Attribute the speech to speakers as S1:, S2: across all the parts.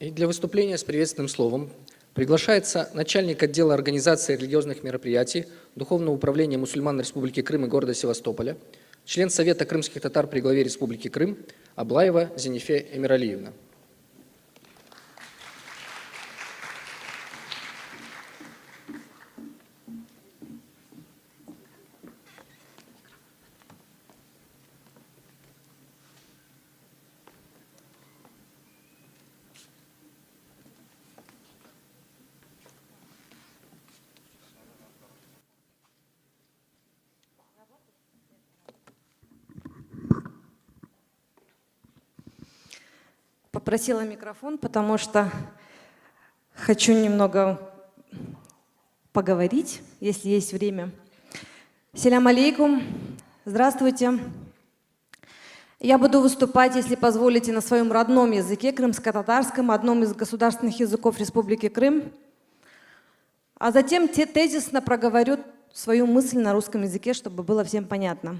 S1: И для выступления с приветственным словом приглашается начальник отдела организации религиозных мероприятий Духовного управления мусульман Республики Крым и города Севастополя, член Совета крымских татар при главе Республики Крым Аблаева Зенифе Эмиралиевна.
S2: Попросила микрофон, потому что хочу немного поговорить, если есть время. Селям алейкум. Здравствуйте. Я буду выступать, если позволите, на своем родном языке, крымско-татарском, одном из государственных языков Республики Крым. А затем тезисно проговорю свою мысль на русском языке, чтобы было всем понятно.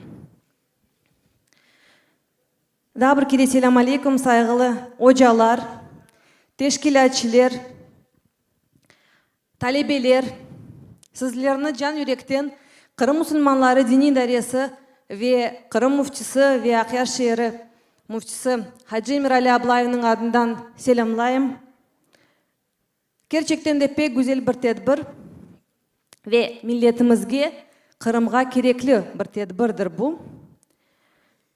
S2: Дабыр келе селям алейкум, сайғылы ожалар, тешкилатчилер, талебелер, сізлерні жан жүректен Қырым мұсылманлары дини дариясы ве Қырым муфтисі ве Ақяр шері муфтисі Хаджи Эмирали Аблаевның адынан селямлайым. Керчектен де пек güzel бір тедбір ве миллетімізге Қырымға кереклі бір тедбірдір бұл.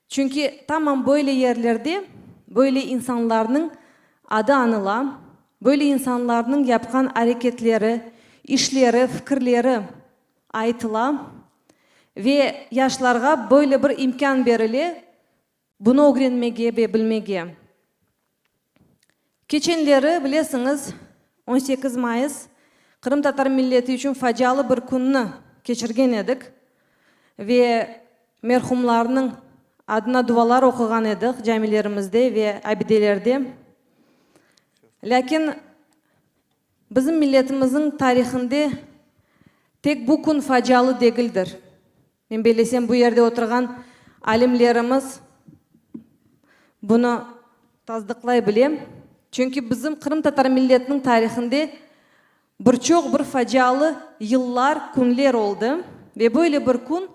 S2: Çünkü tamam böyle yerlerde böyle insanların adı anıla, böyle insanların yapkan hareketleri, işleri, fikirleri aytıla ve yaşlarga böyle bir imkan berile bunu öğrenmege ve bilmege. Geçenleri bilesiniz 18 Mayıs Kırım Tatar milleti için facialı bir gününü geçirgen edik ve merhumlarının adına dualar okugan edik camilerimizde ve abidelerde. Lakin bizim milletimizin tarihinde tek bu gün facialı değildir. Ben bilesem bu yerde oturgan alimlerimiz bunu tasdiklay bilem. Çünkü bizim Kırım Tatar milletinin tarihinde birçok bir facialı yıllar, günler oldu. Ve böyle bir gün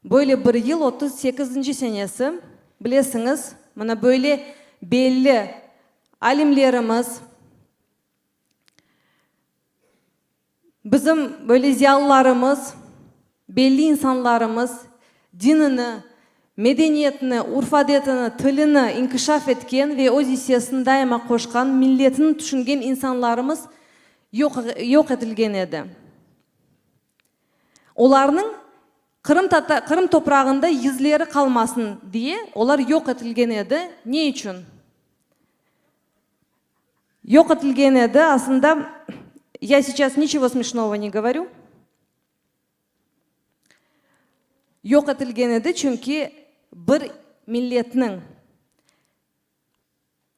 S2: böyle bir yıl 38. senesi bilesiniz, bana böyle belli alimlerimiz, bizim böyle ziyalılarımız, belli insanlarımız dinini, medeniyetini, urf adetini, tılını inkişaf etken ve o hissiyasını daima koşkan, milletini düşüngen insanlarımız yok edilgen edi. Onların Kırım toprağında izleri kalmasın diye onlar yok edilgen edi. Ne için? Yok edilgen edi. Aslında я сейчас ничего смешного не говорю. Yok edilgen edi çünkü bir milletinin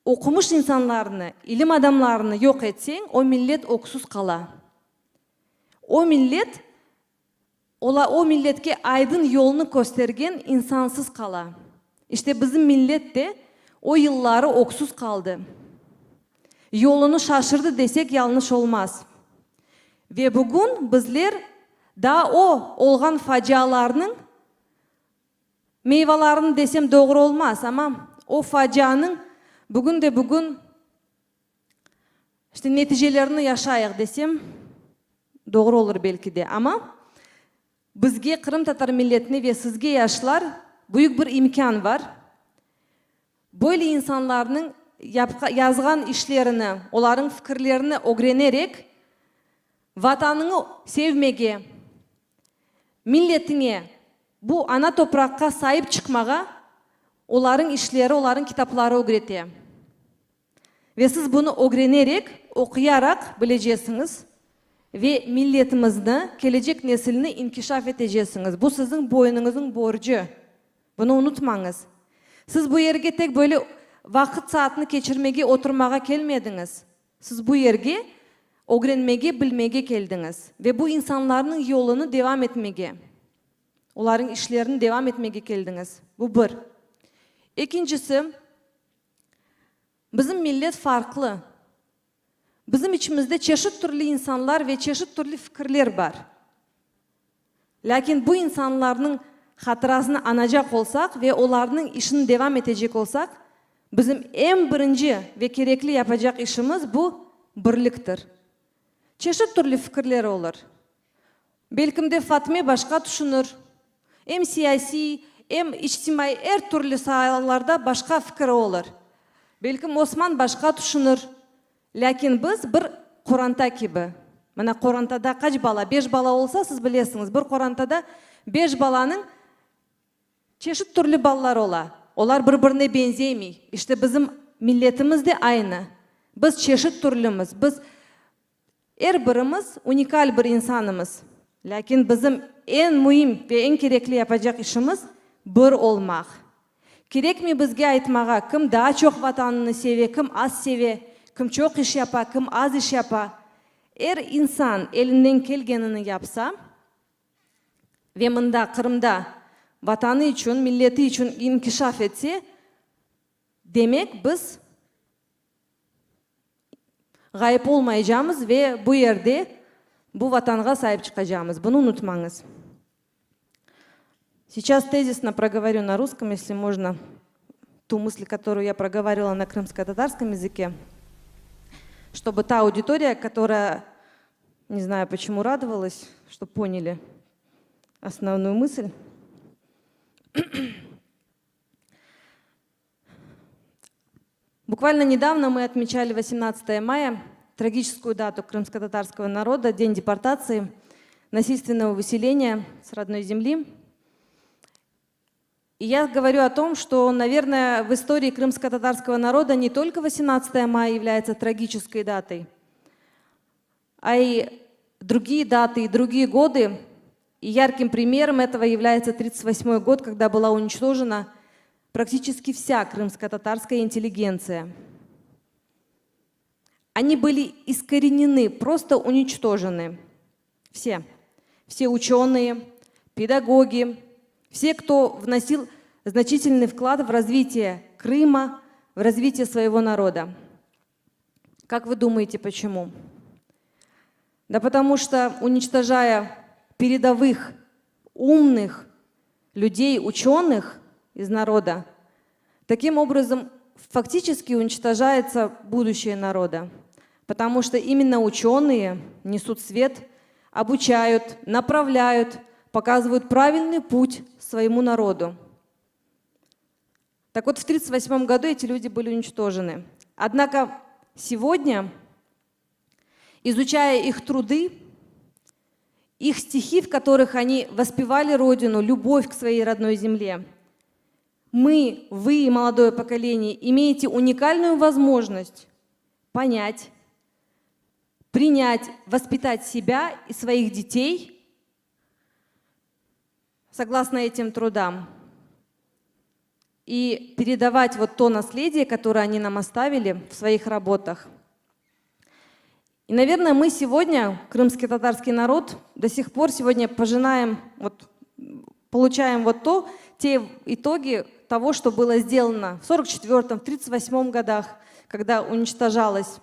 S2: okumuş insanlarını, ilim adamlarını yok etsen o millet okusuz kala. O milletke aydın yolunu göstergen insansız kala. İşte bizim millet de o yılları okusuz kaldı. Yolunu şaşırdı desek yanlış olmaz. Ve bugün bizler da o olgan facialarının meyvelerini desem doğru olmaz ama o facianın bugün işte neticelerini yaşayık desem doğru olur belki de ama bizge Kırım Tatar milletine ve sizge yaşlar büyük bir imkan var. Böyle insanların yazgan işlerini, onların fikirlerini öğrenerek vatanını sevmege, milletine, bu ana toprakka sahip çıkmaga onların işleri, onların kitapları öğrete. Ve siz bunu öğrenerek, okuyarak bileceksiniz. Ve milletimizni, gelecek neslini inkişaf edeceksiniz. Bu sizin boynunuzun borcu. Bunu unutmanız. Siz bu yerge tek böyle vakit saatini geçirmege, oturmaga gelmediniz. Siz bu yerge öğrenmege, bilmege geldiniz. Ve bu insanların yolunu devam etmege. Onların işlerini devam etmege geldiniz. Bu bir. İkincisi, bizim millet farklı. Bizim içimizde çeşit türlü insanlar ve çeşit türlü fikirler var. Lakin bu insanların hatırasını anacak olsak ve onların işini devam edecek olsak, bizim en birinci ve gerekli yapacak işimiz bu birliktir. Çeşit türlü fikirler olur. Belki de Fatma başka düşünür. Hem siyasi, hem içtimai her türlü sahalarda başka fikir olur. Belki Osman başka düşünür. Lakin biz bir Kur'an'ta gibi. Mana Kur'an'da kaç bala? 5 bala olsa siz bilirsiniz. Bir Kur'an'da 5 balanın çeşit türlü ballar ola. Onlar birbirine benzeymiyor. İşte bizim milletimiz de aynı. Biz çeşit türlümüz. Biz her birimiz unikal bir insanımız. Lakin bizim en mühim ve en gerekli yapacak işimiz bir olmak. Gerek mi bizge aytmağa kim daha çok vatanını seviyor, kim az seviyor, kim çok iş yapar, kim az iş yapar. Her insan elinden gelgenini yapsa ve mında Kırım'da vatanı için, milleti için inkişaf etse, demek biz gayip olmayacağımız ve bu yerde bu vatanga sahip çıkacağımız. Bunu unutmanız. Сейчас тезисно проговорю на русском, если можно, ту мысль, которую я проговаривала на крымско-татарском языке, чтобы та аудитория, которая, не знаю почему, радовалась, что поняли основную мысль. Буквально недавно мы отмечали 18 мая, трагическую дату крымско-татарского народа, день депортации, насильственного выселения с родной земли. И я говорю о том, что, наверное, в истории крымско-татарского народа не только 18 мая является трагической датой, а и другие даты и другие годы. И ярким примером этого является 1938 год, когда была уничтожена практически вся крымско-татарская интеллигенция. Они были искоренены, просто уничтожены. Все. Все ученые, педагоги, все, кто вносил значительный вклад в развитие Крыма, в развитие своего народа. Как вы думаете, почему? Да потому что, уничтожая передовых, умных людей, ученых из народа, таким образом фактически уничтожается будущее народа. Потому что именно ученые несут свет, обучают, направляют, показывают правильный путь своему народу. Так вот, в 1938 году эти люди были уничтожены. Однако сегодня, изучая их труды, их стихи, в которых они воспевали Родину, любовь к своей родной земле, вы, молодое поколение, имеете уникальную возможность понять, принять, воспитать себя и своих детей согласно этим трудам и передавать вот то наследие, которое они нам оставили в своих работах. И, наверное, мы сегодня, крымский татарский народ, до сих пор сегодня пожинаем, получаем те итоги того, что было сделано в 1944-м, в 1938 годах, когда уничтожалось.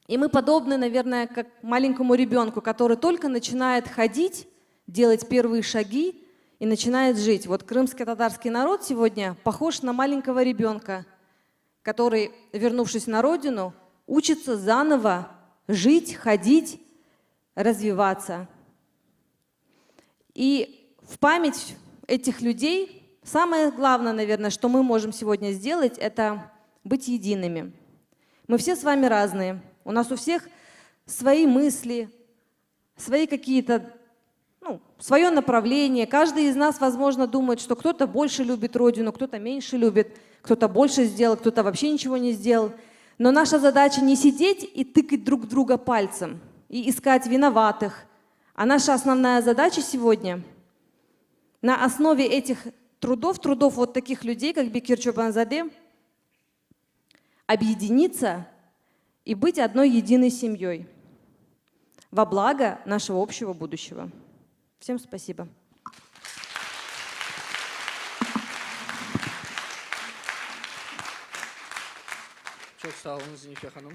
S2: И мы подобны, наверное, как маленькому ребенку, который только начинает ходить, делать первые шаги и начинает жить. Вот крымский татарский народ сегодня похож на маленького ребенка, который, вернувшись на родину, учится заново жить, ходить, развиваться. И в память этих людей самое главное, наверное, что мы можем сегодня сделать, это быть едиными. Мы все с вами разные. У нас у всех свои мысли, свои какие-то, свое направление. Каждый из нас, возможно, думает, что кто-то больше любит Родину, кто-то меньше любит, кто-то больше сделал, кто-то вообще ничего не сделал. Но наша задача не сидеть и тыкать друг друга пальцем и искать виноватых. А наша основная задача сегодня на основе этих трудов вот таких людей, как Бекир Чобанзаде, объединиться и быть одной единой семьей во благо нашего общего будущего. Всем спасибо.
S1: Çok sağ olun Zülfü Hanım.